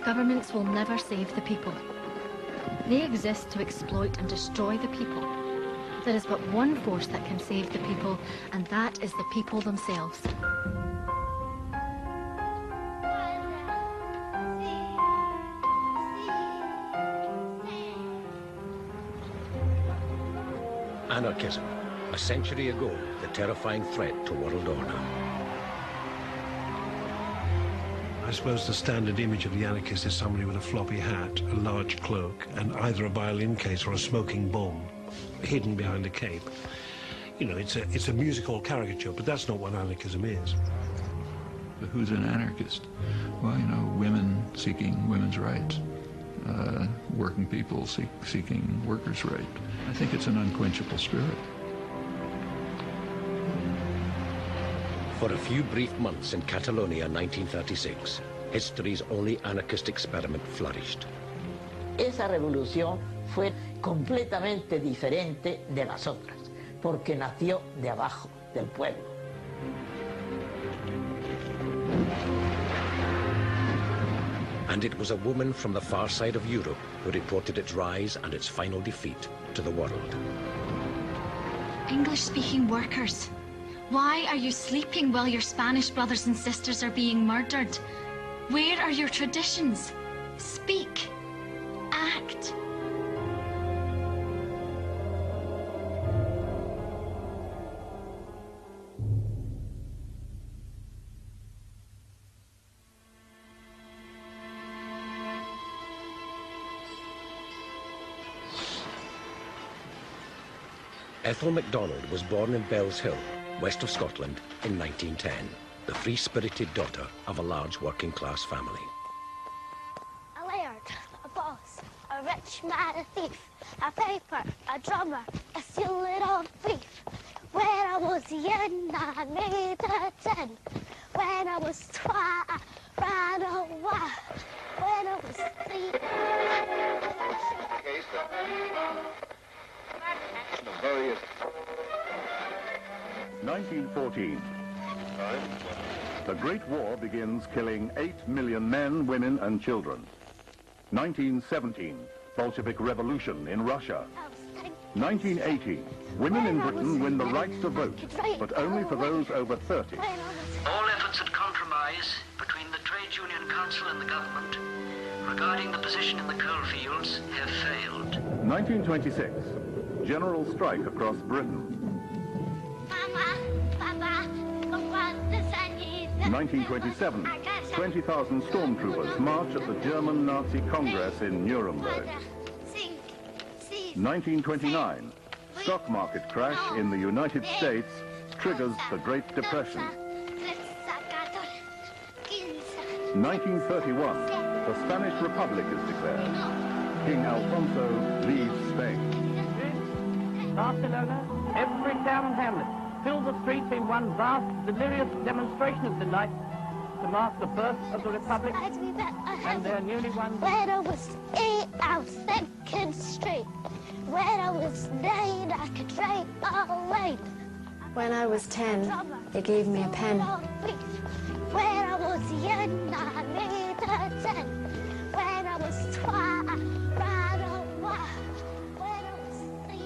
Governments will never save the people. They exist to exploit and destroy the people. There is but one force that can save the people, and that is the people themselves. Anarchism. A century ago, the terrifying threat to world order. I suppose the standard image of the anarchist is somebody with a floppy hat, a large cloak, and either a violin case or a smoking bomb hidden behind a cape. You know, it's a musical caricature, but that's not what anarchism is. But who's an anarchist? Well, you know, women seeking women's rights, working people seeking workers' rights. I think it's an unquenchable spirit. For a few brief months in Catalonia, 1936, history's only anarchist experiment flourished. Esa revolución fue completamente diferente de las otras, porque nació de abajo, del pueblo. And it was a woman from the far side of Europe who reported its rise and its final defeat to the world. English-speaking workers, why are you sleeping while your Spanish brothers and sisters are being murdered? Where are your traditions? Speak. Act. Ethel MacDonald was born in Bells Hill, west of Scotland, in 1910, the free-spirited daughter of a large working-class family. A laird, a boss, a rich man, a thief, a piper, a drummer, a silly little thief. When I was young, I made a 10. When I was 12, I ran away. When I was 3... 1914. The Great War begins, killing 8 million men, women and children. 1917. Bolshevik Revolution in Russia. 1980. Women in Britain win the right to vote, but only for those over 30. All efforts at compromise between the Trade Union Council and the government regarding the position in the coal fields have failed. 1926. General strike across Britain. 1927. 20,000 stormtroopers march at the German Nazi Congress in Nuremberg. 1929. Stock market crash in the United States triggers the Great Depression. 1931. The Spanish Republic is declared. King Alfonso leaves Spain. Barcelona, every town and hamlet fill the streets in one vast, delirious demonstration of delight to mark the birth of the Republic and their newly won... When I was 8, I was 2nd Street. When I was 9, I could write a line. When I was 10, they gave me a pen. When I was young, I made a 10. When I was 12, I ran away. When I was 3,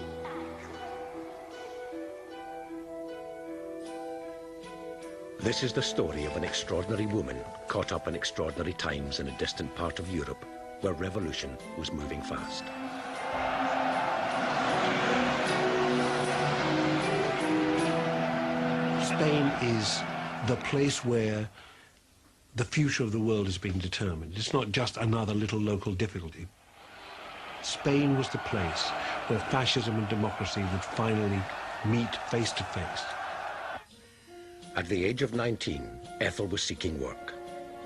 This is the story of an extraordinary woman caught up in extraordinary times in a distant part of Europe where revolution was moving fast. Spain is the place where the future of the world is being determined. It's not just another little local difficulty. Spain was the place where fascism and democracy would finally meet face to face. At the age of 19, Ethel was seeking work.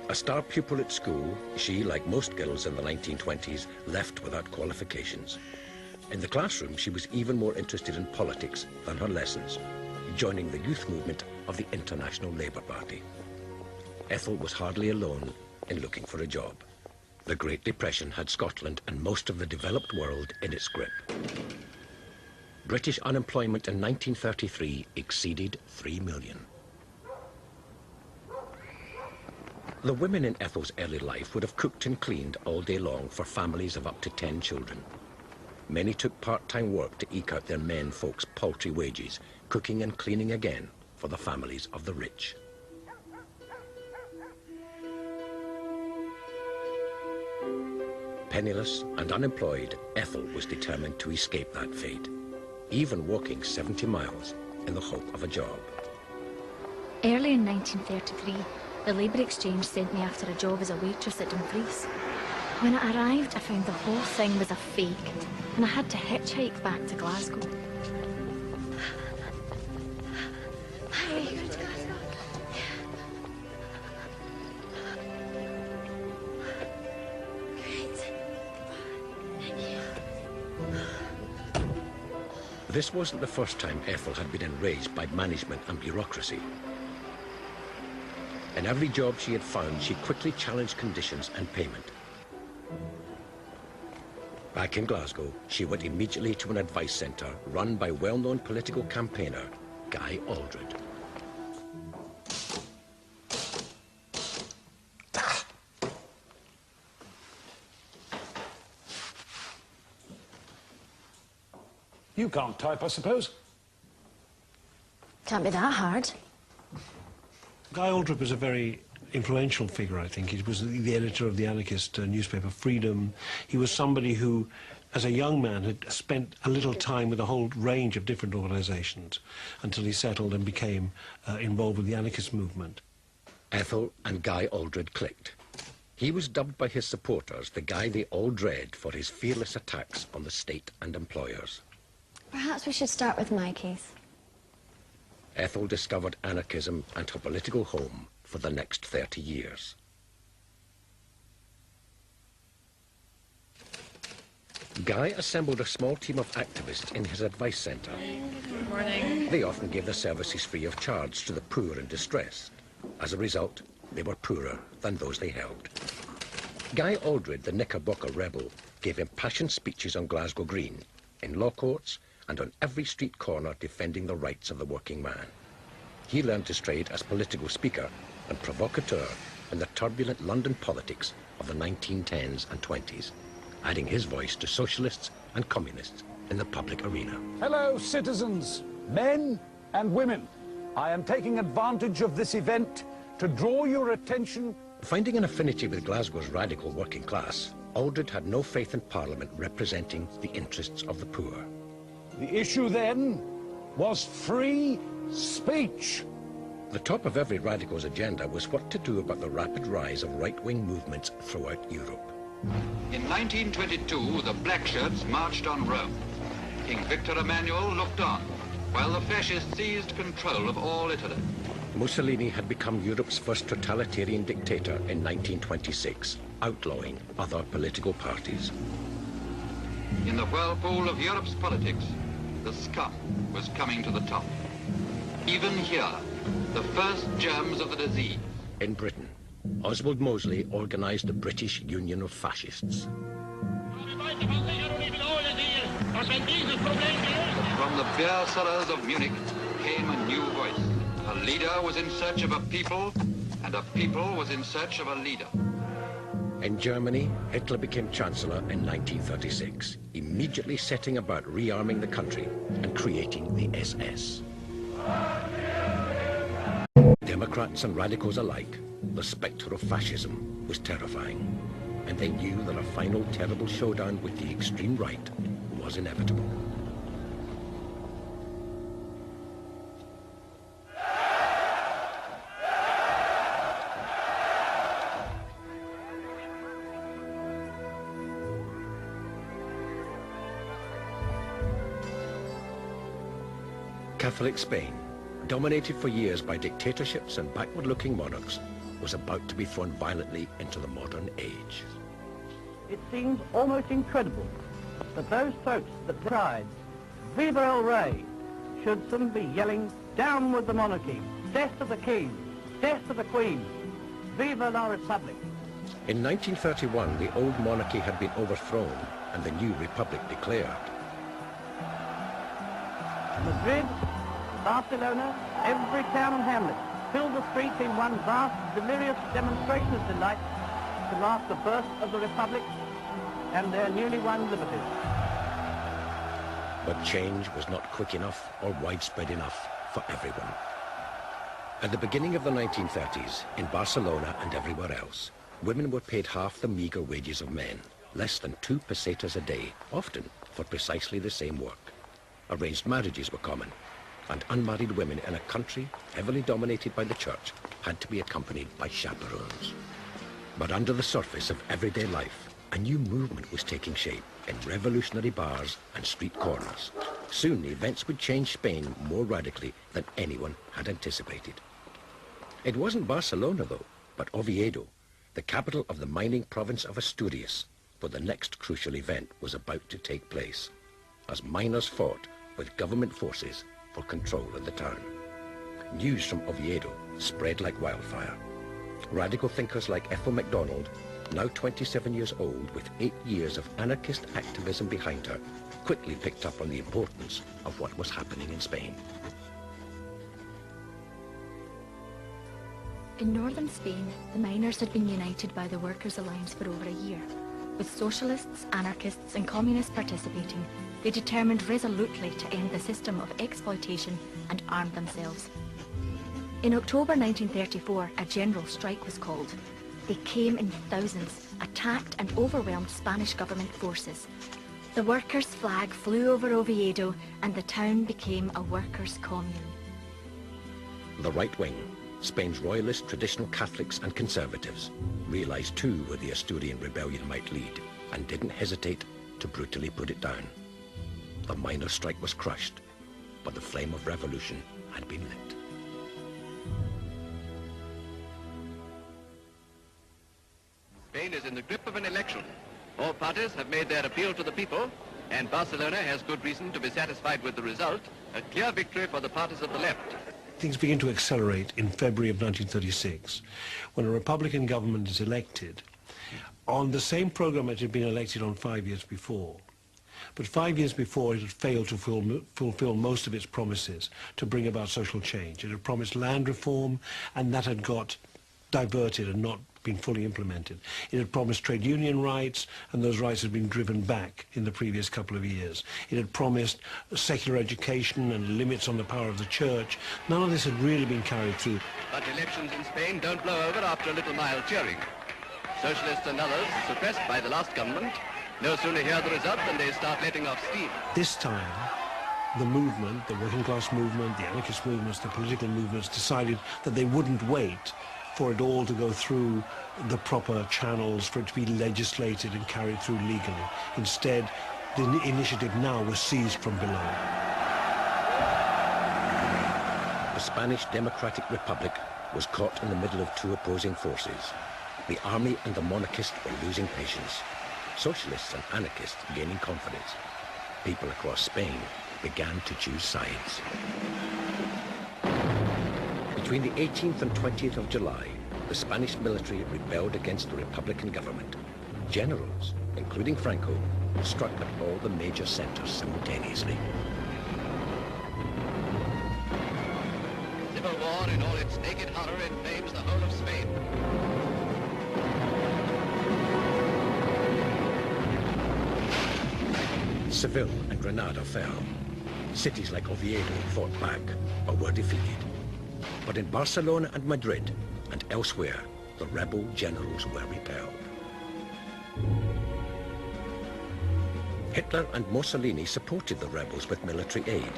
A star pupil at school, she, like most girls in the 1920s, left without qualifications. In the classroom, she was even more interested in politics than her lessons, joining the youth movement of the International Labour Party. Ethel was hardly alone in looking for a job. The Great Depression had Scotland and most of the developed world in its grip. British unemployment in 1933 exceeded 3 million. The women in Ethel's early life would have cooked and cleaned all day long for families of up to 10 children. Many took part-time work to eke out their men folks' paltry wages, cooking and cleaning again for the families of the rich. Penniless and unemployed, Ethel was determined to escape that fate, even walking 70 miles in the hope of a job. Early in 1933, the Labour Exchange sent me after a job as a waitress at Dumfries. When I arrived, I found the whole thing was a fake, and I had to hitchhike back to Glasgow. Are you going to Glasgow? Great. Thank you. This wasn't the first time Ethel had been enraged by management and bureaucracy. In every job she had found, she quickly challenged conditions and payment. Back in Glasgow, she went immediately to an advice centre run by well-known political campaigner Guy Aldred. You can't type, I suppose? Can't be that hard. Guy Aldred was a very influential figure, I think. He was the editor of the anarchist newspaper Freedom. He was somebody who, as a young man, had spent a little time with a whole range of different organisations until he settled and became involved with the anarchist movement. Ethel and Guy Aldred clicked. He was dubbed by his supporters the guy they all dread for his fearless attacks on the state and employers. Perhaps we should start with my case. Ethel discovered anarchism and her political home for the next 30 years. Guy assembled a small team of activists in his advice centre. Good morning. They often gave their services free of charge to the poor and distressed. As a result, they were poorer than those they helped. Guy Aldred, the Knickerbocker rebel, gave impassioned speeches on Glasgow Green, in law courts, and on every street corner defending the rights of the working man. He learned his trade as political speaker and provocateur in the turbulent London politics of the 1910s and 20s, adding his voice to socialists and communists in the public arena. Hello, citizens, men and women. I am taking advantage of this event to draw your attention. Finding an affinity with Glasgow's radical working class, Aldred had no faith in Parliament representing the interests of the poor. The issue then was free speech. The top of every radical's agenda was what to do about the rapid rise of right-wing movements throughout Europe. In 1922, the black shirts marched on Rome. King Victor Emmanuel looked on, while the fascists seized control of all Italy. Mussolini had become Europe's first totalitarian dictator in 1926, outlawing other political parties. In the whirlpool of Europe's politics, the scum was coming to the top. Even here, the first germs of the disease. In Britain, Oswald Mosley organised the British Union of Fascists. From the beer cellars of Munich came a new voice. A leader was in search of a people, and a people was in search of a leader. In Germany, Hitler became Chancellor in 1936, immediately setting about rearming the country and creating the SS. Democrats and radicals alike, the spectre of fascism was terrifying, and they knew that a final terrible showdown with the extreme right was inevitable. Catholic Spain, dominated for years by dictatorships and backward-looking monarchs, was about to be thrown violently into the modern age. It seems almost incredible that those folks that cried, Viva el Rey, should soon be yelling, down with the monarchy, death to the king, death to the queen, Viva la Republic. In 1931, the old monarchy had been overthrown and the new republic declared. Madrid, Barcelona, every town and hamlet filled the streets in one vast, delirious demonstration of delight to mark the birth of the Republic and their newly won liberties. But change was not quick enough or widespread enough for everyone. At the beginning of the 1930s, in Barcelona and everywhere else, women were paid half the meager wages of men, less than 2 pesetas a day, often for precisely the same work. Arranged marriages were common, and unmarried women in a country heavily dominated by the church had to be accompanied by chaperones. But under the surface of everyday life, a new movement was taking shape in revolutionary bars and street corners. Soon events would change Spain more radically than anyone had anticipated. It wasn't Barcelona, though, but Oviedo, the capital of the mining province of Asturias, where the next crucial event was about to take place, as miners fought with government forces for control of the town. News from Oviedo spread like wildfire. Radical thinkers like Ethel MacDonald, now 27 years old with 8 years of anarchist activism behind her, quickly picked up on the importance of what was happening in Spain. In northern Spain, the miners had been united by the Workers' Alliance for over a year. With socialists, anarchists and communists participating, they determined resolutely to end the system of exploitation and armed themselves. In October 1934, a general strike was called. They came in thousands, attacked and overwhelmed Spanish government forces. The workers' flag flew over Oviedo and the town became a workers' commune. The right wing, Spain's royalist traditional Catholics and conservatives, realized too where the Asturian rebellion might lead and didn't hesitate to brutally put it down. The miners' strike was crushed, but the flame of revolution had been lit. Spain is in the grip of an election. All parties have made their appeal to the people, and Barcelona has good reason to be satisfied with the result, a clear victory for the parties of the left. Things begin to accelerate in February of 1936, when a Republican government is elected on the same program it had been elected on 5 years before. But 5 years before, it had failed to fulfill most of its promises to bring about social change. It had promised land reform, and that had got diverted and not been fully implemented. It had promised trade union rights, and those rights had been driven back in the previous couple of years. It had promised secular education and limits on the power of the church. None of this had really been carried through. But elections in Spain don't blow over after a little mild cheering. Socialists and others, suppressed by the last government, no sooner hear the result than they start letting off steam. This time, the movement, the working class movement, the anarchist movements, the political movements decided that they wouldn't wait for it all to go through the proper channels, for it to be legislated and carried through legally. Instead, the initiative now was seized from below. The Spanish Democratic Republic was caught in the middle of two opposing forces. The army and the monarchists were losing patience. Socialists and anarchists gaining confidence. People across Spain began to choose sides. Between the 18th and 20th of July, the Spanish military rebelled against the Republican government. Generals, including Franco, struck at all the major centers simultaneously. Civil war in all its naked horror inflames the whole of Spain. Seville and Granada fell. Cities like Oviedo fought back or were defeated. But in Barcelona and Madrid and elsewhere, the rebel generals were repelled. Hitler and Mussolini supported the rebels with military aid.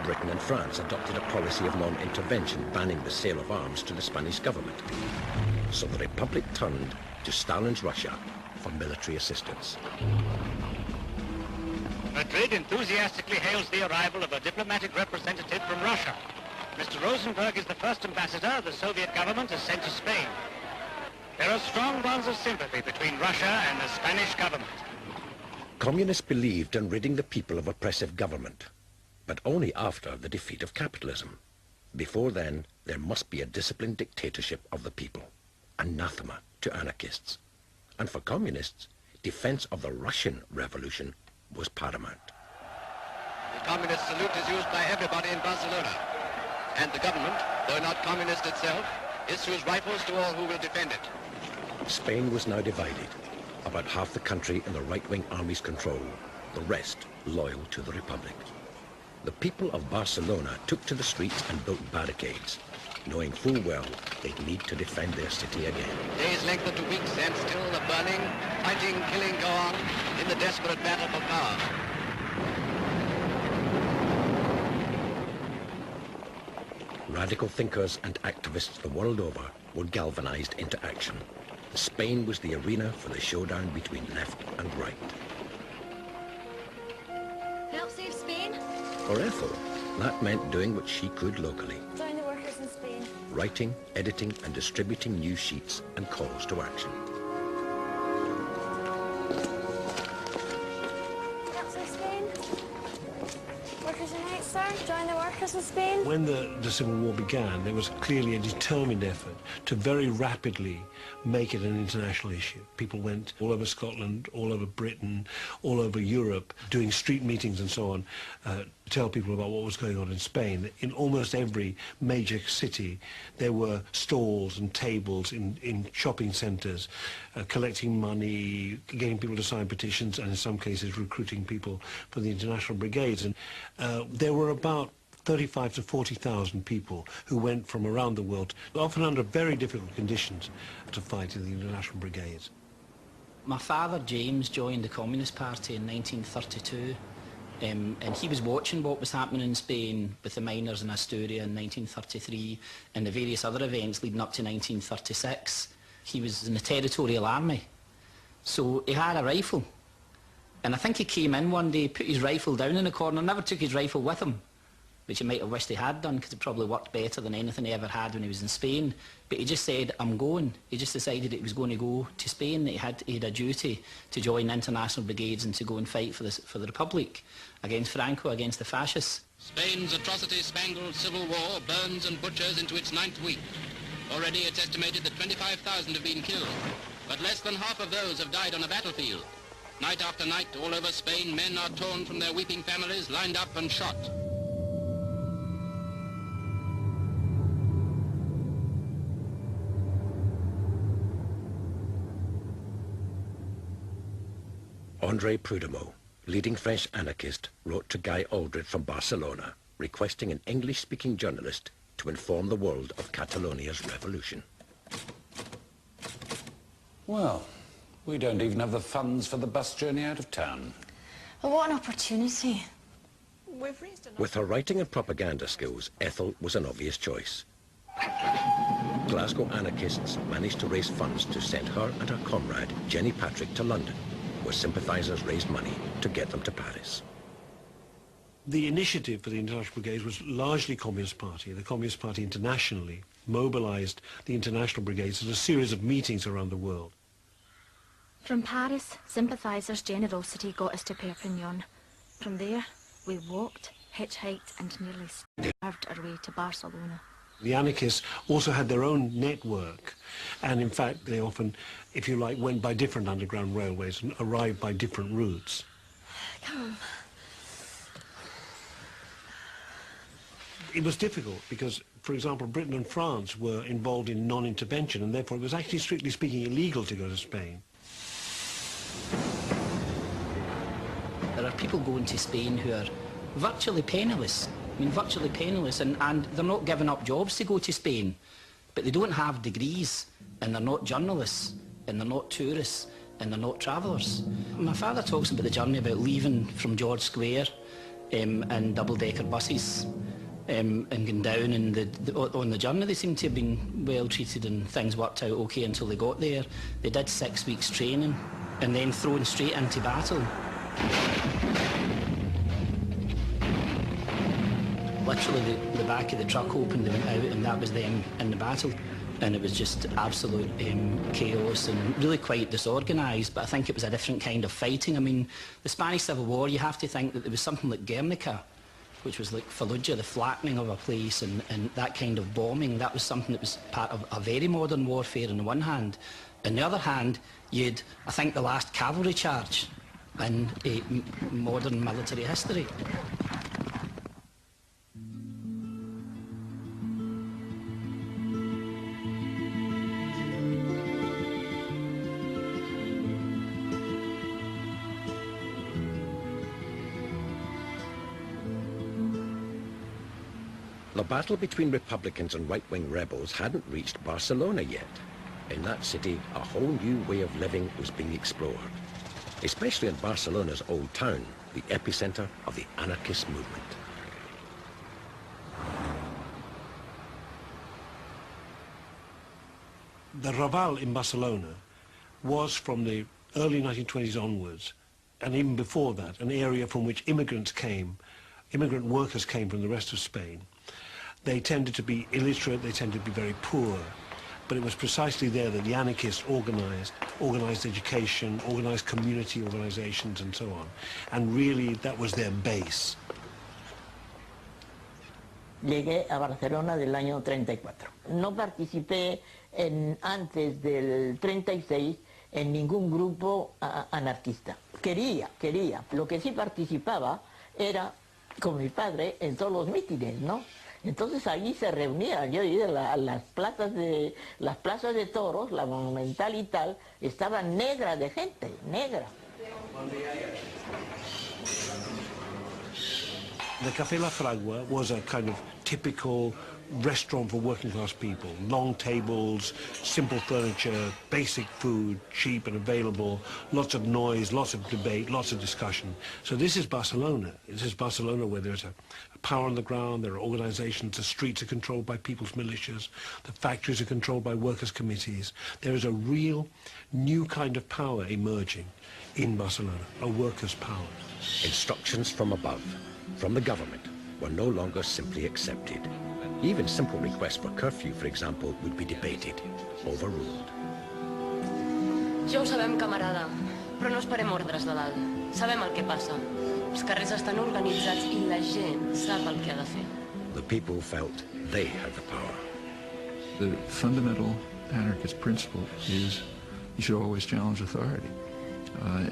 Britain and France adopted a policy of non-intervention, banning the sale of arms to the Spanish government. So the Republic turned to Stalin's Russia for military assistance. Madrid enthusiastically hails the arrival of a diplomatic representative from Russia. Mr. Rosenberg is the first ambassador the Soviet government has sent to Spain. There are strong bonds of sympathy between Russia and the Spanish government. Communists believed in ridding the people of oppressive government, but only after the defeat of capitalism. Before then, there must be a disciplined dictatorship of the people, anathema to anarchists. And for communists, defense of the Russian Revolution was paramount. The communist salute is used by everybody in Barcelona, and the government though not communist itself, issues rifles to all who will defend it. Spain was now divided. About half the country in the right-wing army's control, the rest loyal to the Republic. The people of Barcelona took to the streets and built barricades, knowing full well they'd need to defend their city again. Days lengthen to weeks and still the burning, fighting, killing go on in the desperate battle for power. Radical thinkers and activists the world over were galvanized into action. Spain was the arena for the showdown between left and right. Help save Spain? For Ethel, that meant doing what she could locally. Join the workers in Spain. Writing, editing and distributing news sheets and calls to action. Help save Spain. Workers Unite, sir. Join the workers in Spain. When the Civil War began, there was clearly a determined effort to very rapidly make it an international issue. People went all over Scotland, all over Britain, all over Europe, doing street meetings and so on, to tell people about what was going on in Spain. In almost every major city, there were stalls and tables in shopping centres, collecting money, getting people to sign petitions, and in some cases recruiting people for the international brigades. And there were about 35 to 40,000 people who went from around the world, often under very difficult conditions, to fight in the international brigades. My father, James, joined the Communist Party in 1932, and he was watching what was happening in Spain with the miners in Asturias in 1933 and the various other events leading up to 1936. He was in the Territorial Army, so he had a rifle. And I think he came in one day, put his rifle down in a corner, never took his rifle with him, which he might have wished he had done, because it probably worked better than anything he ever had when he was in Spain. But he just said, I'm going. He just decided he was going to go to Spain, that he had a duty to join international brigades and to go and fight for the Republic, against Franco, against the fascists. Spain's atrocity-spangled civil war burns and butchers into its 9th week. Already it's estimated that 25,000 have been killed, but less than half of those have died on a battlefield. Night after night, all over Spain, men are torn from their weeping families, lined up and shot. André Prud'homme, leading French anarchist, wrote to Guy Aldred from Barcelona, requesting an English-speaking journalist to inform the world of Catalonia's revolution. Well, we don't even have the funds for the bus journey out of town. Well, what an opportunity. With her writing and propaganda skills, Ethel was an obvious choice. Glasgow anarchists managed to raise funds to send her and her comrade, Jenny Patrick, to London, where sympathisers raised money to get them to Paris. The initiative for the International Brigades was largely Communist Party. The Communist Party internationally mobilised the International Brigades at a series of meetings around the world. From Paris, sympathisers' generosity got us to Perpignan. From there, we walked, hitchhiked and nearly starved our way to Barcelona. The anarchists also had their own network, and in fact they often, if you like, went by different underground railways and arrived by different routes. Come on. It was difficult because, for example, Britain and France were involved in non-intervention, and therefore it was actually, strictly speaking, illegal to go to Spain. There are people going to Spain who are virtually penniless. I mean, virtually penniless, and they're not giving up jobs to go to Spain, but they don't have degrees, and they're not journalists, and they're not tourists, and they're not travellers. My father talks about the journey about leaving from George Square in double-decker buses and going down, and on the journey they seem to have been well treated and things worked out okay until they got there. They did 6 weeks training and then thrown straight into battle. Literally the back of the truck opened, they went out, and that was them in the battle. And it was just absolute chaos and really quite disorganised, but I think it was a different kind of fighting. I mean, the Spanish Civil War, you have to think that there was something like Guernica, which was like Fallujah, the flattening of a place, and that kind of bombing. That was something that was part of a very modern warfare on the one hand. On the other hand, you had, I think, the last cavalry charge in modern military history. The battle between Republicans and right-wing rebels hadn't reached Barcelona yet. In that city, a whole new way of living was being explored, especially in Barcelona's old town, the epicenter of the anarchist movement. The Raval in Barcelona was, from the early 1920s onwards, and even before that, an area from which immigrant workers came from the rest of Spain. They tended to be illiterate, they tended to be very poor, but it was precisely there that the anarchists organized education, organized community organizations and so on, and really that was their base. Llegué a Barcelona del año 34. No participé antes del 36 en ningún grupo anarquista. Quería. Lo que sí participaba era, con mi padre, en todos los mítines, ¿no? Entonces allí se reunían, yo iba a las plazas de toros, la Monumental y tal, estaba negra de gente, negra. The Café La Fragua was a kind of typical restaurant for working class people. Long tables, simple furniture, basic food, cheap and available, lots of noise, lots of debate, lots of discussion. So this is Barcelona. This is Barcelona where there's a power on the ground, there are organizations, the streets are controlled by people's militias, the factories are controlled by workers' committees. There is a real new kind of power emerging in Barcelona, a workers' power. Instructions from above, from the government, were no longer simply accepted. Even simple requests for curfew, for example, would be debated, overruled. Ja ho sabem, camarada, però no esperem ordres de dalt. Sabem el que passa. Els carrers estan organitzats i la gent sap el que ha de fer. The people felt they had the power. The fundamental anarchist principle is you should always challenge authority.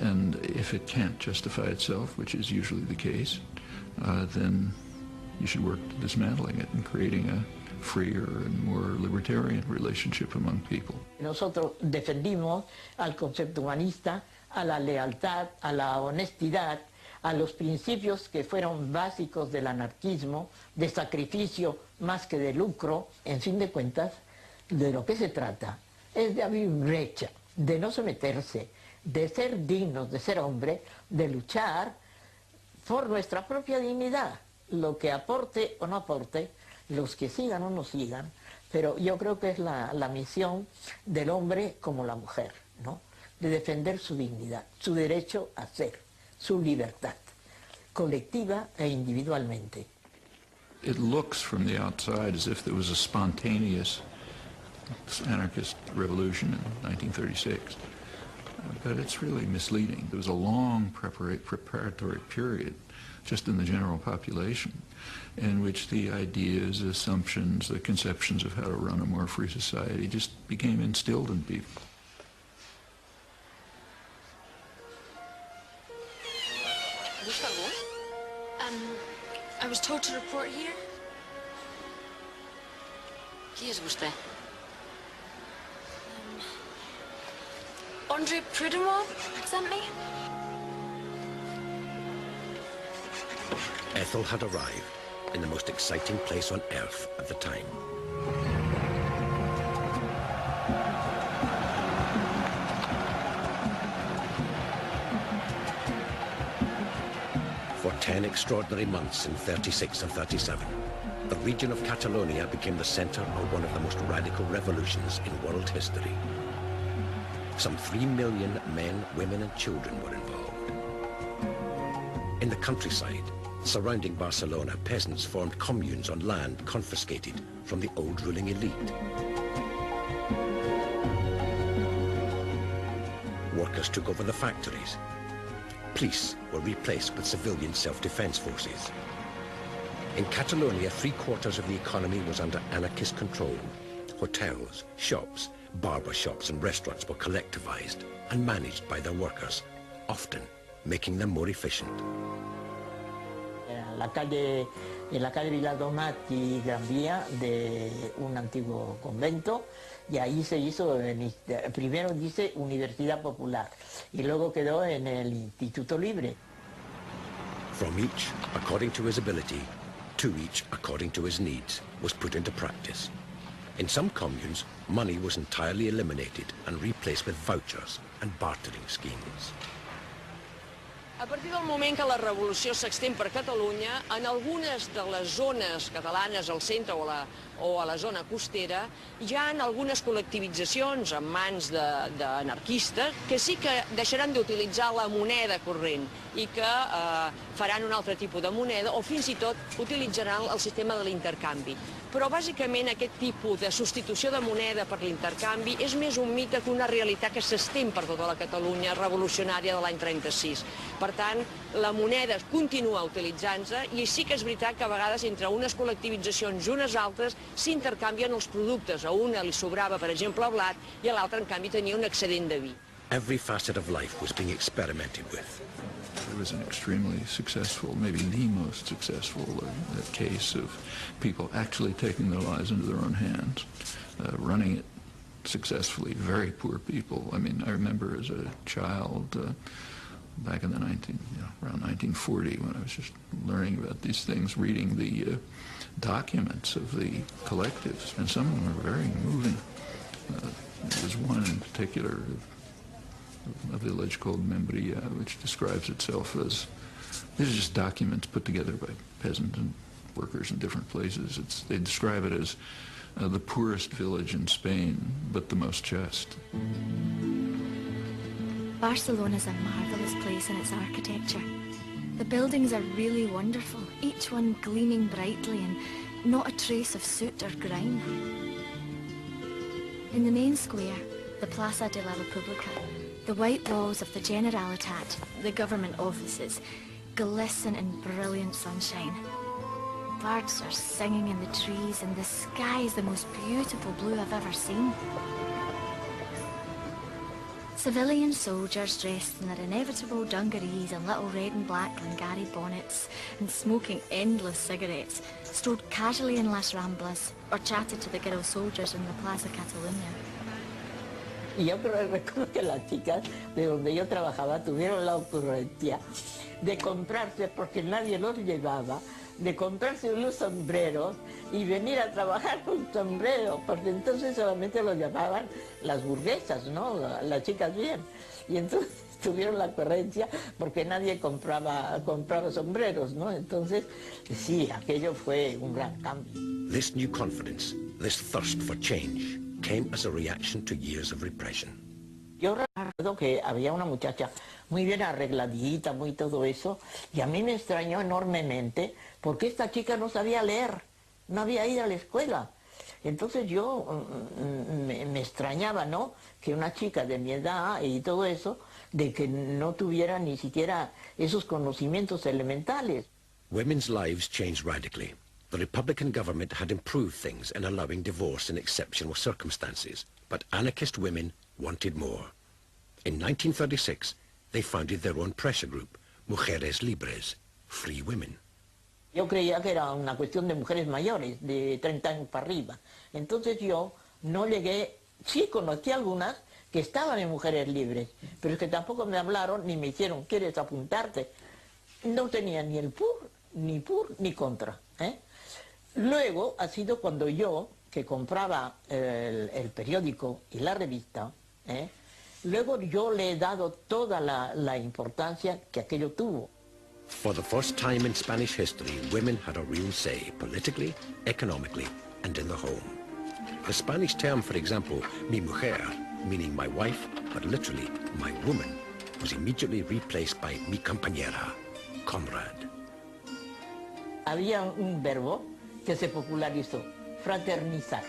And if it can't justify itself, which is usually the case, then you should work to dismantling it and creating a freer and more libertarian relationship among people. Nosotros defendimos al concepto humanista, a la lealtad, a la honestidad, a los principios que fueron básicos del anarquismo, de sacrificio más que de lucro. En fin de cuentas, de lo que se trata es de abrir brecha, de no someterse, de ser dignos, de ser hombre, de luchar por nuestra propia dignidad. Lo que aporte o no aporte, los que sigan o no sigan, pero yo creo que es la misión del hombre como la mujer, ¿no? De defender su dignidad, su derecho a ser, su libertad, colectiva e individualmente. It looks from the outside as if there was a spontaneous anarchist revolution in 1936, but it's really misleading. There was a long preparatory period just in the general population, in which the ideas, assumptions, the conceptions of how to run a more free society just became instilled in people. ¿Busca algo? I was told to report here. Qui és vostè? Andre Prudhomme sent me. Ethel had arrived in the most exciting place on earth at the time. For 10 extraordinary months in 36 and 37, the region of Catalonia became the center of one of the most radical revolutions in world history. Some 3 million men, women and children were involved. In the countryside, surrounding Barcelona, peasants formed communes on land confiscated from the old ruling elite. Workers took over the factories. Police were replaced with civilian self-defense forces. In Catalonia, 3/4 of the economy was under anarchist control. Hotels, shops, barber shops and restaurants were collectivized and managed by their workers, often making them more efficient. En la calle Viladomati Gran Vía de un antiguo convento, y ahí se hizo, primero dice Universidad Popular y luego quedó en el Instituto Libre. From each, according to his ability, two each according to his needs, was put into practice. In some communes, money was entirely eliminated and replaced with vouchers and bartering schemes. A partir del moment que la revolució s'extén per Catalunya, en algunes de les zones catalanes, al centre o a la zona costera, hi ha algunes col·lectivitzacions en mans d'anarquistes que sí que deixaran d'utilitzar la moneda corrent i que faran un altre tipus de moneda o fins i tot utilitzaran el sistema de l'intercanvi. Però bàsicament aquest tipus de substitució de moneda per l'intercanvi és més un mite que una realitat que s'estén per tota la Catalunya revolucionària de l'any 36. Per tant, la moneda continua utilitzant-se i sí que és veritat que a vegades entre unes col·lectivitzacions i unes altres s'intercanvien els productes. A una li sobrava, per exemple, blat i a l'altra, en canvi, tenia un excedent de vi. Every facet of life was being experimented with. It was an extremely successful, maybe the most successful case of people actually taking their lives into their own hands, running it successfully. Very poor people. I mean, I remember as a child back in the around 1940, when I was just learning about these things, reading the documents of the collectives, and some of them were very moving. There was one in particular, a village called Membria, which describes itself as, these are just documents put together by peasants and workers in different places. They describe it as the poorest village in Spain, but the most just. Barcelona's a marvellous place in its architecture. The buildings are really wonderful, each one gleaming brightly and not a trace of soot or grime. In the main square, the Plaza de la República, the white walls of the Generalitat, the government offices, glisten in brilliant sunshine. Birds are singing in the trees and the sky is the most beautiful blue I've ever seen. Civilian soldiers dressed in their inevitable dungarees and little red and black Glengarry bonnets and smoking endless cigarettes strode casually in Las Ramblas or chatted to the girl soldiers in the Plaza Catalunya. Y yo recuerdo que las chicas de donde yo trabajaba tuvieron la ocurrencia de comprarse, porque nadie los llevaba, de comprarse unos sombreros y venir a trabajar con sombrero, porque entonces solamente los llamaban las burguesas, ¿no? Las chicas bien. Y entonces tuvieron la ocurrencia porque nadie compraba sombreros, ¿no? Entonces, sí, aquello fue un gran cambio. This new confidence, this thirst for change, came as a reaction to years of repression. Yo recuerdo que había una muchacha muy bien arregladita, muy todo eso, y a mí me extrañó enormemente porque esta chica no sabía leer, no había ido a la escuela. Entonces yo me extrañaba, ¿no?, que una chica de mi edad y todo eso, de que no tuviera ni siquiera esos conocimientos elementales. Women's lives changed radically. The Republican government had improved things in allowing divorce in exceptional circumstances, but anarchist women wanted more. In 1936, they founded their own pressure group, Mujeres Libres, Free Women. Yo creía que era una cuestión de mujeres mayores, de 30 años para arriba. Entonces yo no llegué, sí conocí algunas que estaban en Mujeres Libres, pero es que tampoco me hablaron ni me hicieron, ¿quieres apuntarte? No tenía ni el PUR, ni contra, ¿eh? Luego ha sido cuando yo, que compraba el periódico y la revista, luego yo le he dado toda la importancia que aquello tuvo. For the first time in Spanish history, women had a real say, politically, economically, and in the home. The Spanish term, for example, mi mujer, meaning my wife, but literally my woman, was immediately replaced by mi compañera, comrade. Había un verbo que se popularizó, fraternizar.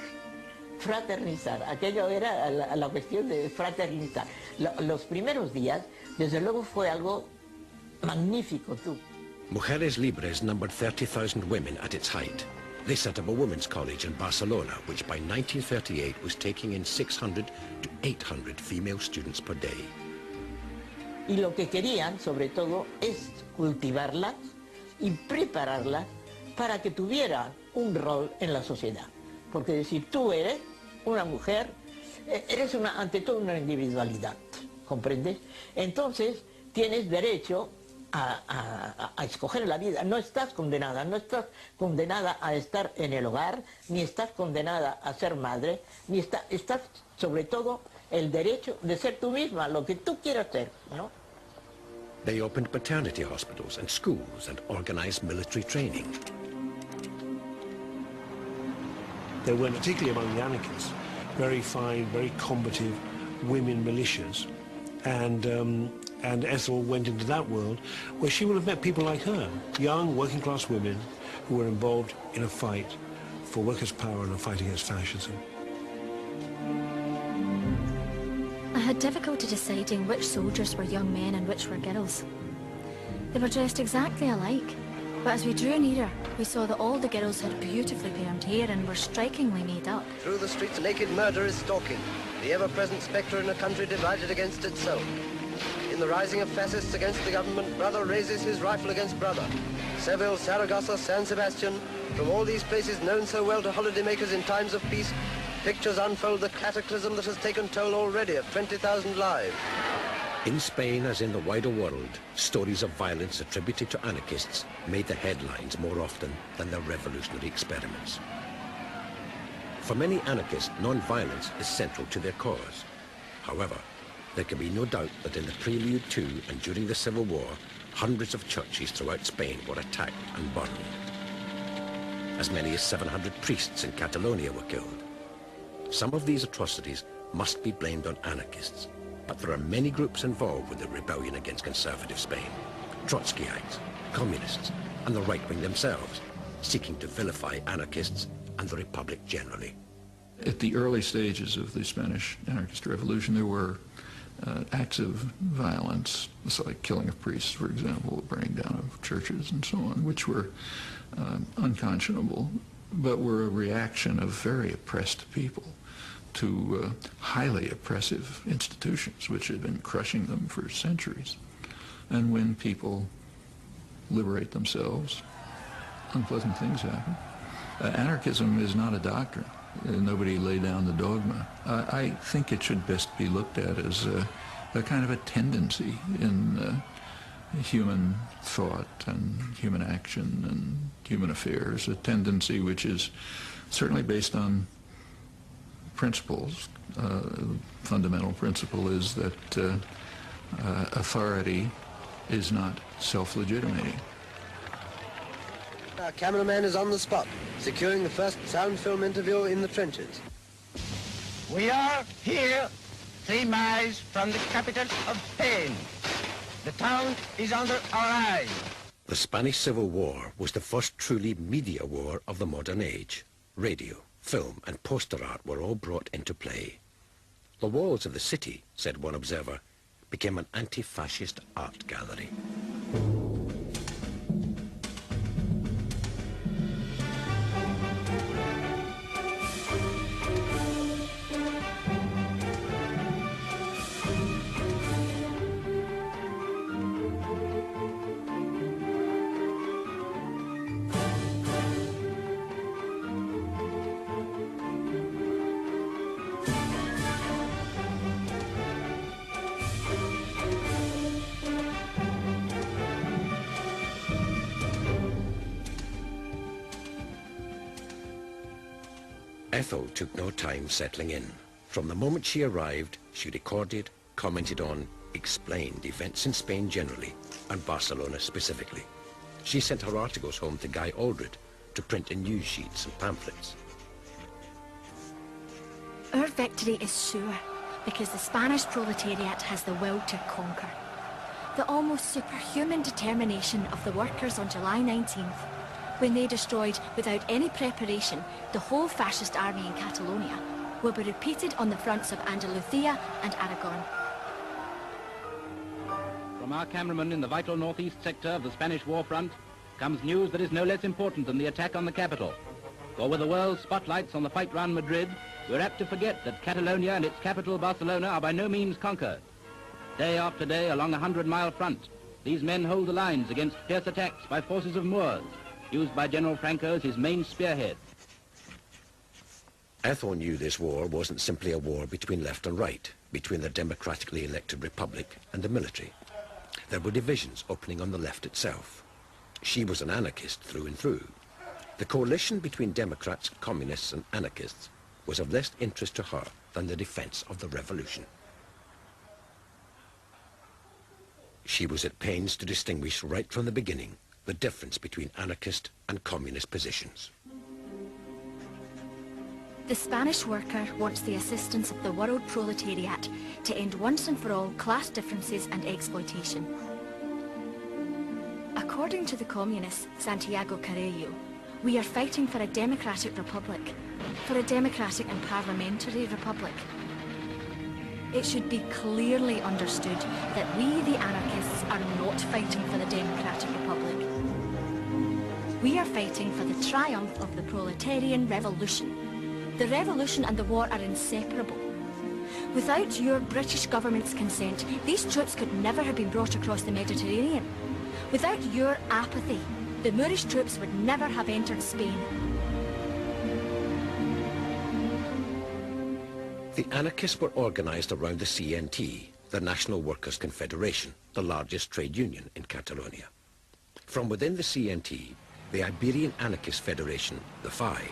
Fraternizar, aquello era la cuestión de fraternizar. Los primeros días, desde luego, fue algo magnífico, tú. Mujeres Libres numbered 30,000 women at its height. They set up a women's college in Barcelona, which by 1938 was taking in 600 to 800 female students per day. Y lo que querían, sobre todo, es cultivarlas y prepararlas para que tuvieran un rol en la sociedad. Porque decir, tú eres una mujer, eres ante todo una individualidad, ¿comprendes? Entonces tienes derecho a escoger la vida. No estás condenada, no estás condenada a estar en el hogar, ni estás condenada a ser madre, ni estás sobre todo el derecho de ser tú misma, lo que tú quieras ser, ¿no? They opened maternity hospitals and schools and organized military training. There were, particularly among the anarchists, very fine, very combative women militias. And Ethel went into that world where she would have met people like her, young working class women who were involved in a fight for workers' power and a fight against fascism. I had difficulty deciding which soldiers were young men and which were girls. They were dressed exactly alike, but as we drew nearer, we saw that all the girls had beautifully permed hair and were strikingly made up. Through the streets, naked murder is stalking, the ever-present spectre in a country divided against itself. In the rising of fascists against the government, brother raises his rifle against brother. Seville, Saragossa, San Sebastian, from all these places known so well to holidaymakers in times of peace, pictures unfold the cataclysm that has taken toll already of 20,000 lives. In Spain, as in the wider world, stories of violence attributed to anarchists made the headlines more often than their revolutionary experiments. For many anarchists, non-violence is central to their cause. However, there can be no doubt that in the prelude to and during the Civil War, hundreds of churches throughout Spain were attacked and burned. As many as 700 priests in Catalonia were killed. Some of these atrocities must be blamed on anarchists, but there are many groups involved with the rebellion against conservative Spain. Trotskyites, communists, and the right wing themselves, seeking to vilify anarchists and the Republic generally. At the early stages of the Spanish anarchist revolution, there were acts of violence, like killing of priests, for example, burning down of churches and so on, which were unconscionable, but were a reaction of very oppressed people to highly oppressive institutions, which had been crushing them for centuries. And when people liberate themselves, unpleasant things happen. Anarchism is not a doctrine. Nobody laid down the dogma. I think it should best be looked at as a kind of a tendency in human thought and human action and human affairs, a tendency which is certainly based on principles. Fundamental principle is that authority is not self-legitimating. Our cameraman is on the spot, securing the first sound film interview in the trenches. We are here 3 miles from the capital of Spain. The town is under our eyes. The Spanish Civil War was the first truly media war of the modern age. Radio, film, and poster art were all brought into play. The walls of the city, said one observer, became an anti-fascist art gallery. Ethel took no time settling in. From the moment she arrived, she recorded, commented on, explained events in Spain generally, and Barcelona specifically. She sent her articles home to Guy Aldred to print in news sheets and pamphlets. Our victory is sure because the Spanish proletariat has the will to conquer. The almost superhuman determination of the workers on July 19th, when they destroyed, without any preparation, the whole fascist army in Catalonia, will be repeated on the fronts of Andalusia and Aragon. From our cameraman in the vital northeast sector of the Spanish war front comes news that is no less important than the attack on the capital. For with the world's spotlights on the fight round Madrid, we're apt to forget that Catalonia and its capital Barcelona are by no means conquered. Day after day along a 100-mile front, these men hold the lines against fierce attacks by forces of Moors, used by General Franco as his main spearhead. Ethel knew this war wasn't simply a war between left and right, between the democratically elected republic and the military. There were divisions opening on the left itself. She was an anarchist through and through. The coalition between Democrats, communists and anarchists was of less interest to her than the defense of the revolution. She was at pains to distinguish right from the beginning the difference between anarchist and communist positions. The Spanish worker wants the assistance of the world proletariat to end once and for all class differences and exploitation. According to the communist Santiago Carrillo, we are fighting for a democratic republic, for a democratic and parliamentary republic. It should be clearly understood that we, the anarchists, are not fighting for the democratic republic. We are fighting for the triumph of the proletarian revolution. The revolution and the war are inseparable. Without your British government's consent, these troops could never have been brought across the Mediterranean. Without your apathy, the Moorish troops would never have entered Spain. The anarchists were organized around the CNT, the National Workers' Confederation, the largest trade union in Catalonia. From within the CNT, the Iberian Anarchist Federation, the FAI,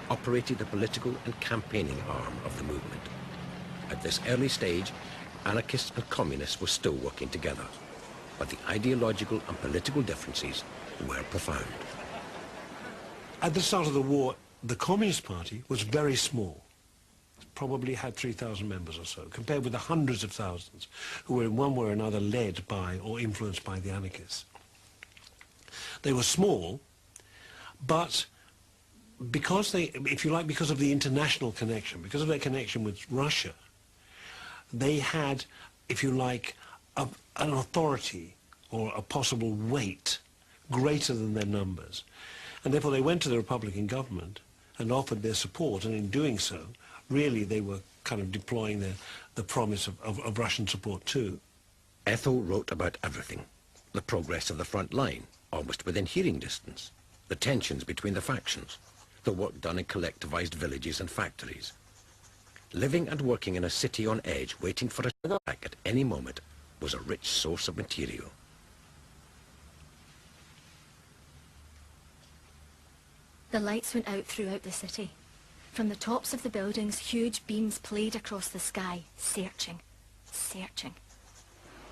operated the political and campaigning arm of the movement. At this early stage, anarchists and communists were still working together, but the ideological and political differences were profound. At the start of the war, the Communist Party was very small. Probably had 3,000 members or so, compared with the hundreds of thousands who were in one way or another led by or influenced by the anarchists. They were small, but because they, if you like, because of the international connection, because of their connection with Russia, they had, if you like, an authority or a possible weight greater than their numbers. And therefore they went to the Republican government and offered their support, and in doing so, really they were kind of deploying the promise of Russian support too. Ethel wrote about everything. The progress of the front line, almost within hearing distance. The tensions between the factions. The work done in collectivized villages and factories. Living and working in a city on edge, waiting for a attack at any moment, was a rich source of material. The lights went out throughout the city. From the tops of the buildings, huge beams played across the sky, searching, searching.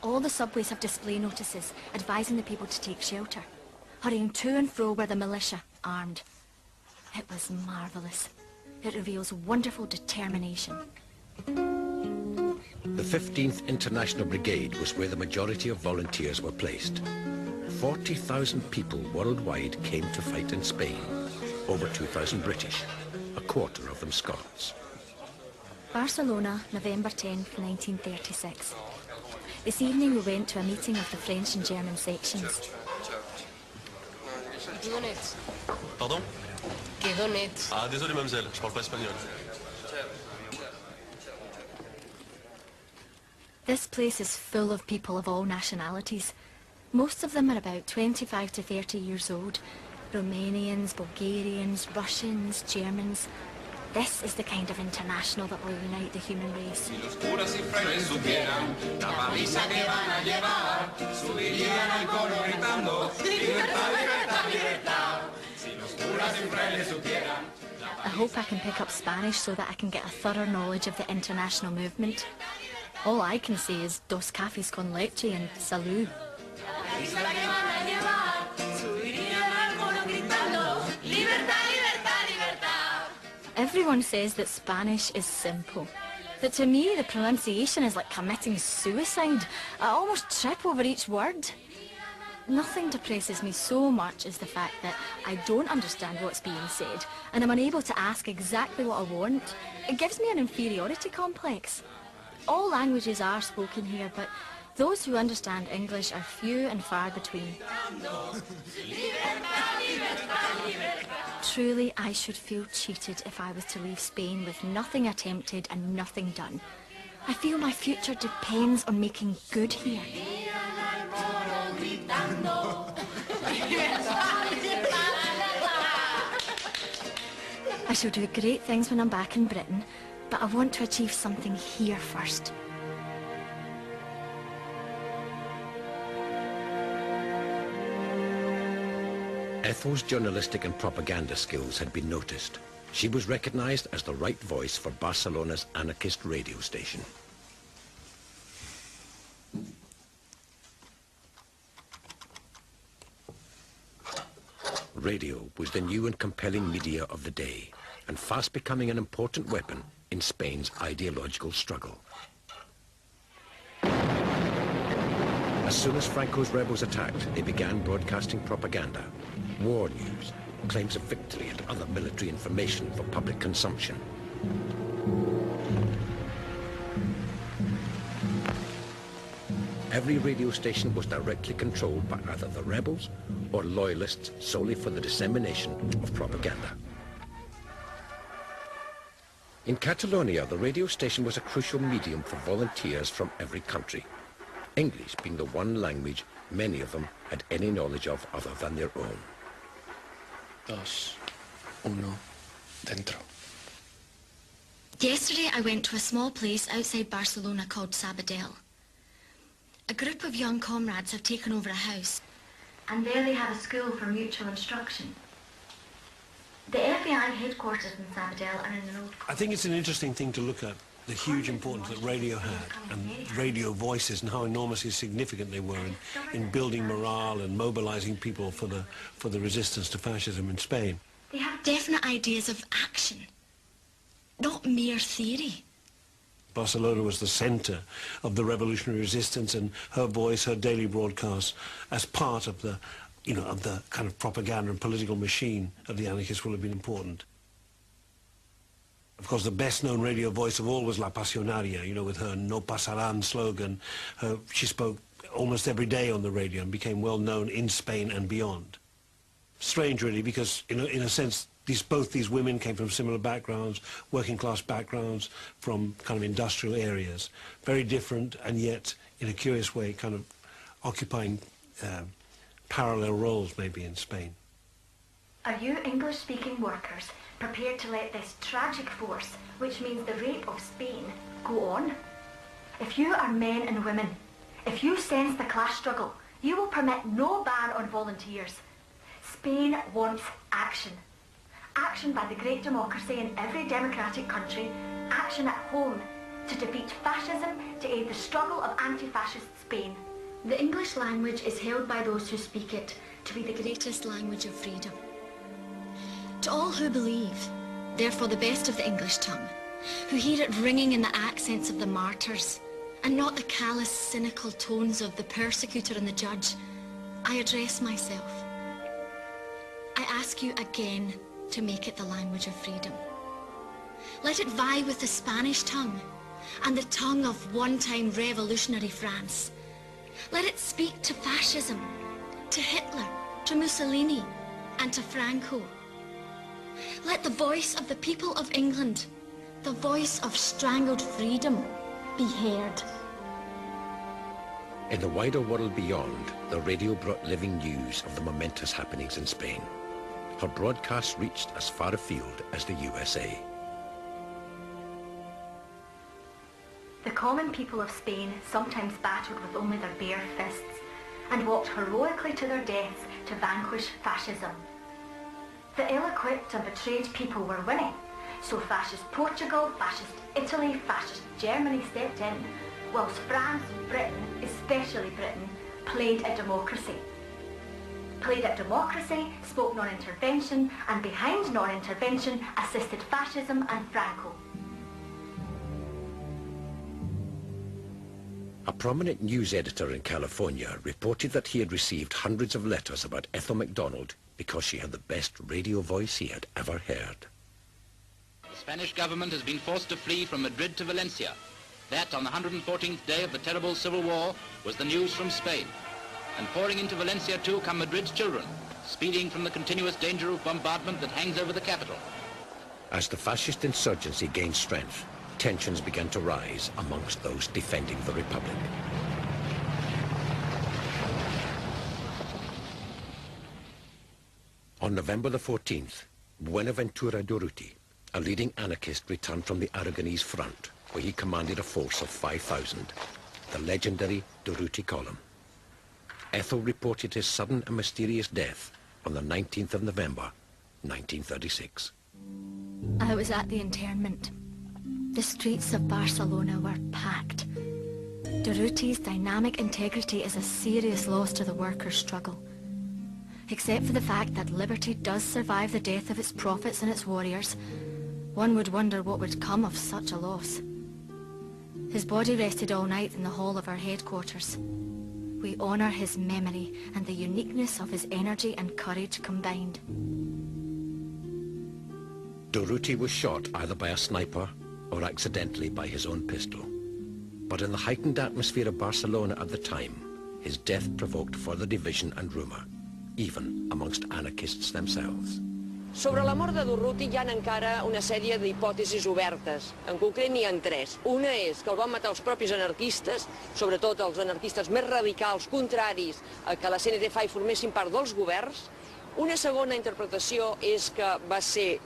All the subways have display notices advising the people to take shelter. Hurrying to and fro were the militia, armed. It was marvellous. It reveals wonderful determination. The 15th International Brigade was where the majority of volunteers were placed. 40,000 people worldwide came to fight in Spain. Over 2,000 British, a quarter of them Scots. Barcelona, November 10th, 1936. This evening we went to a meeting of the French and German sections. D'on êtes? Pardon? Que d'on êtes? Ah, désolé, mademoiselle, je parle pas espagnol. This place is full of people of all nationalities. Most of them are about 25 to 30 years old. Romanians, Bulgarians, Russians, Germans. This is the kind of international that will unite the human race. I hope I can pick up Spanish so that I can get a thorough knowledge of the international movement. All I can say is dos cafés con leche and salud. Everyone says that Spanish is simple. But to me, the pronunciation is like committing suicide. I almost trip over each word. Nothing depresses me so much as the fact that I don't understand what's being said, and I'm unable to ask exactly what I want. It gives me an inferiority complex. All languages are spoken here, but those who understand English are few and far between. Truly, I should feel cheated if I was to leave Spain with nothing attempted and nothing done. I feel my future depends on making good here. I shall do great things when I'm back in Britain, but I want to achieve something here first. Ethel's journalistic and propaganda skills had been noticed. She was recognized as the right voice for Barcelona's anarchist radio station. Radio was the new and compelling media of the day, and fast becoming an important weapon in Spain's ideological struggle. As soon as Franco's rebels attacked, they began broadcasting propaganda, war news, claims of victory and other military information for public consumption. Every radio station was directly controlled by either the rebels or loyalists solely for the dissemination of propaganda. In Catalonia, the radio station was a crucial medium for volunteers from every country, English being the one language many of them had any knowledge of other than their own. 2, 1, dentro. Yesterday I went to a small place outside Barcelona called Sabadell. A group of young comrades have taken over a house, and there they have a school for mutual instruction. The FBI headquarters in Sabadell are in an old... I think it's an interesting thing to look at, the huge importance that radio had, and radio voices, and how enormously significant they were in building morale and mobilizing people for the resistance to fascism in Spain. They have definite ideas of action, not mere theory. Barcelona was the center of the revolutionary resistance, and her voice, her daily broadcasts, as part of the, of the kind of propaganda and political machine of the anarchists will have been important. Of course, the best-known radio voice of all was La Pasionaria, with her No Pasarán slogan. She spoke almost every day on the radio and became well known in Spain and beyond. Strange, really, because in a sense, both these women came from similar backgrounds, working-class backgrounds, from kind of industrial areas. Very different, and yet, in a curious way, kind of occupying parallel roles, maybe, in Spain. Are you English-speaking workers prepared to let this tragic force, which means the rape of Spain, go on? If you are men and women, if you sense the class struggle, you will permit no ban on volunteers. Spain wants action. Action by the great democracy in every democratic country, action at home to defeat fascism, to aid the struggle of anti-fascist Spain. The English language is held by those who speak it to be the greatest language of freedom. To all who believe, therefore the best of the English tongue, who hear it ringing in the accents of the martyrs, and not the callous, cynical tones of the persecutor and the judge, I address myself. I ask you again to make it the language of freedom. Let it vie with the Spanish tongue and the tongue of one-time revolutionary France. Let it speak to fascism, to Hitler, to Mussolini, and to Franco. Let the voice of the people of England, the voice of strangled freedom, be heard. In the wider world beyond, the radio brought living news of the momentous happenings in Spain. Her broadcasts reached as far afield as the USA. The common people of Spain sometimes battled with only their bare fists and walked heroically to their deaths to vanquish fascism. The ill-equipped and betrayed people were winning, so fascist Portugal, fascist Italy, fascist Germany stepped in, whilst France and Britain, especially Britain, played at democracy. Played at democracy, spoke non-intervention, and behind non-intervention assisted fascism and Franco. A prominent news editor in California reported that he had received hundreds of letters about Ethel MacDonald because she had the best radio voice he had ever heard. The Spanish government has been forced to flee from Madrid to Valencia. That, on the 114th day of the terrible civil war, was the news from Spain. And pouring into Valencia too come Madrid's children, speeding from the continuous danger of bombardment that hangs over the capital. As the fascist insurgency gained strength, tensions began to rise amongst those defending the Republic. On November the 14th, Buenaventura Durruti, a leading anarchist, returned from the Aragonese front, where he commanded a force of 5,000, the legendary Durruti column. Ethel reported his sudden and mysterious death on the 19th of November, 1936. I was at the internment. The streets of Barcelona were packed. Durruti's dynamic integrity is a serious loss to the workers' struggle. Except for the fact that liberty does survive the death of its prophets and its warriors, one would wonder what would come of such a loss. His body rested all night in the hall of our headquarters. We honour his memory and the uniqueness of his energy and courage combined. Durruti was shot either by a sniper or accidentally by his own pistol. But in the heightened atmosphere of Barcelona at the time, his death provoked further division and rumour, even amongst anarchists themselves. Sobre la mort de Durruti hi ha encara una sèrie d'hipòtesis obertes. En concret n'hi ha tres. Una és que el van matar els propis anarquistes, sobretot els anarquistes més radicals, contraris a que la CNT i formessin part dels governs. Una segona interpretació és que va ser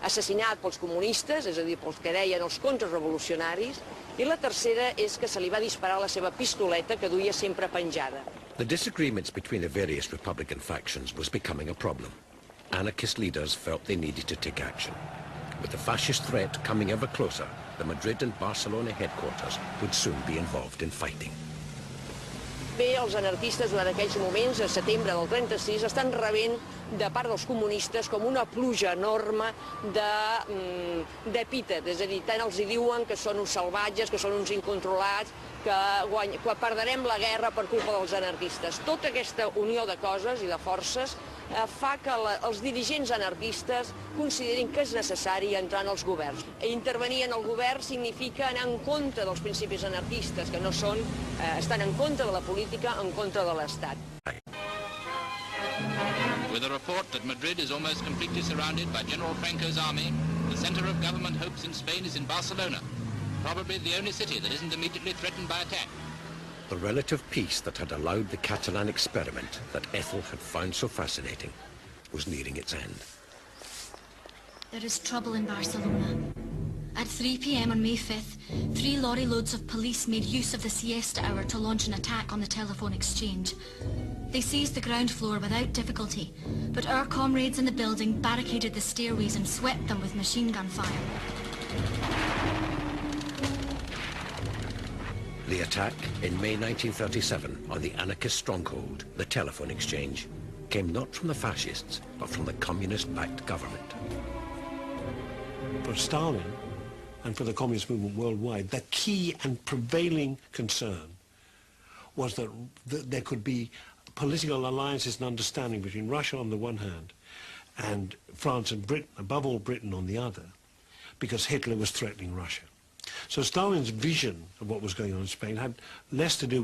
assassinat pels comunistes, és a dir, pels que deien els contrarrevolucionaris, i la tercera és que se li va disparar la seva pistoleta que duia sempre penjada. The disagreements between the various Republican factions was becoming a problem. Anarchist leaders felt they needed to take action. With the fascist threat coming ever closer, the Madrid and Barcelona headquarters would soon be involved in fighting. Bé, els anarquistes durant aquells moments, a setembre del 36, estan rebent de part dels comunistes com una pluja enorme d'epítets, és a dir, tant els hi diuen que són uns salvatges, que són uns incontrolats, que perdrem la guerra per culpa dels anarquistes. Tota aquesta unió de coses i de forces fa que els dirigents anarquistes considerin que és necessari entrar en els governs. Intervenir en el govern significa anar en contra dels principis anarquistes, que no són, estan en contra de la política, en contra de l'Estat. With a report that Madrid is almost completely surrounded by General Franco's army, the center of government hopes in Spain is in Barcelona, probably the only city that isn't immediately threatened by attack. The relative peace that had allowed the Catalan experiment that Ethel had found so fascinating was nearing its end. There is trouble in Barcelona. At 3 p.m. on May 5th, 3 lorry loads of police made use of the siesta hour to launch an attack on the telephone exchange. They seized the ground floor without difficulty, but our comrades in the building barricaded the stairways and swept them with machine gun fire. The attack in May 1937 on the anarchist stronghold, the telephone exchange, came not from the fascists, but from the communist-backed government. For Stalin and for the communist movement worldwide, the key and prevailing concern was that there could be political alliances and understanding between Russia on the one hand and France and Britain, above all Britain, on the other, because Hitler was threatening Russia. So Stalin's vision of what was going on in Spain had less to do